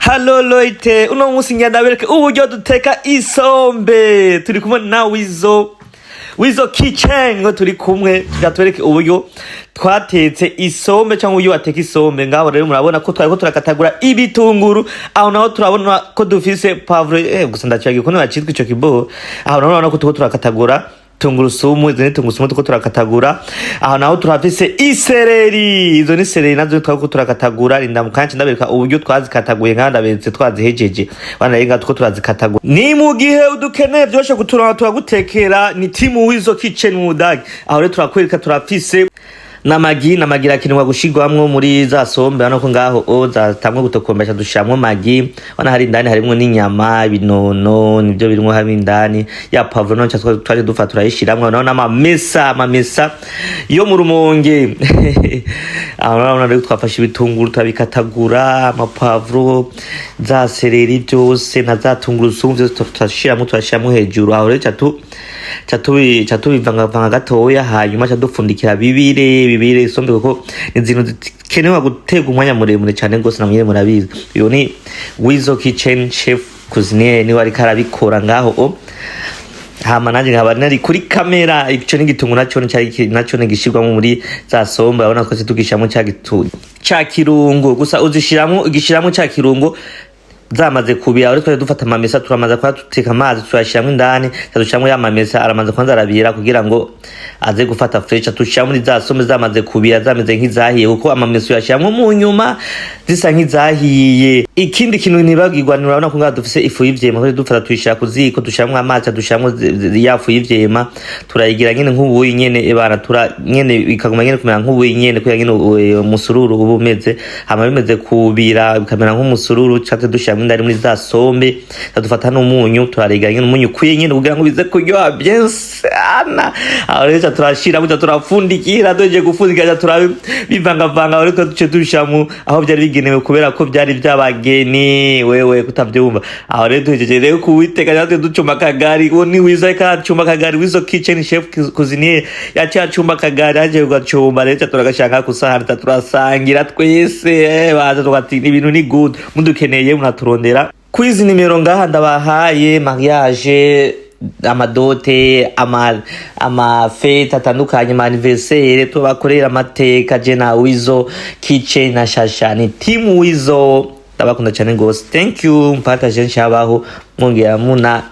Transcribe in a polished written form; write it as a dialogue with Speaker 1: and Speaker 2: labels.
Speaker 1: Halo loite, uno musi ngendabereke uburyo duteka isombe. Turi kumwe na Wizo Kitchen ngo turi kumwe tugatwereke uburyo twatetse isombe cyangwa uburyo wateka isombe. Ngaho rero murabona ko twariko turakatagura ibitunguru, aho naho turabona ko dufise poivre gusa ndacyagi ko nacitwa ico kibo. Aho naho ko turakatagura tungurusumu, izo ni tungurusumu tuko turakatagura. Aho naho turafise isereri, izo ni sereri nazo twako turakatagura. Indamukanje ndabereka uburyo twazikataguye nkanda benze twazihejeje. Bana yenga tuko turazikatagura. Ni mu gihe udukeneye byoshe kuturana turagutekera ni timu Wizo Kitchen mudagi. Aho rero turakwereka turafise namagi rakinwa gushigwamwo muri za sombe hano ko ngaho zatamwe gutokombesha dushamwe magi. Wana hari indani harimo n'inyama, ibinono nibyo birimo hamwe indani ya pavro no cyatwa twaje dufata turayishiramwe naho amamesa yo mu Rumonge. Aho naho rero twafashe ibitunguru turabikatagura, amapavro, za sereri byose na za tungurusumu turashiramo hejuru. Aho rero chatu bivanga gatoya hanyuma cyadufundikira bibire isombe kuko inzino kenewa gutega umwanya muremure cyane gose namwe murabizi. Iyo ni Wizo Kitchen chef cuisinier ni wari karabikora ngaho hama nanje nkaba nari kuri kamera. Ico ni gitungu naco ngishirwamo muri za sombe. Abona ko tugishyiramo cya kirungo gusa uzishiramo igishiramo cya kirungo zamaze kubira. Ariko twari dufata amamesa turamaza kwa tuteka amazi turashiramo indani tudushyiramo ya mamesa aramaze kwanza arabira kugira ngo aze gufata fresh. Tushiramo muri za sombe zamaze kubira zameze nk'izahiye kuko amamesa yashiramo mu nyuma zisa nk'izahiye. Ikindi kintu nibagirwa urabona ko dufise ifu y'ivyema ko dufata tuyishira kuziko dushiramo amazi dushiramo ya fu y'ivyema turayigira nyene nk'ubuyi nyene ebana nyene bikaguma nyene kumera nk'ubuyi nyene kugira nyene umusururu ubumeze hama bimeze kubira bikamera nk'umusururu cyate dushiramo indani muri za sombe dufata n'umunyu turariga nyene umunyu kwiye nyene kugira ngo bize kuryoha bien sana. Aho rero turashira buta turafundikira doje gufundikira turabivanga ariko duce dushiramo aho byari bigenewe kubera ko byari byabageni wewe kutabyumva. Aho rero duhejeje rero kuwiteka natwe ducuma kagari. Uwo ni Wizo cuma kagari Wizo Kitchen chef cuisinier yacuma kagari aje gacumba rero turagashaka kusahara turasangira twese baza tugati ibintu ni good mudukeneye munaturondera kwizi nimero ngaha ndabahaye mariage amadote ama fete atandukanye ma anniversaire tubakorera amateka je na Wizo Kitchen na Shasha ni team Wizo. Ndabakunda cyane gose. Thank you mpaka je nshabaho mwongera muna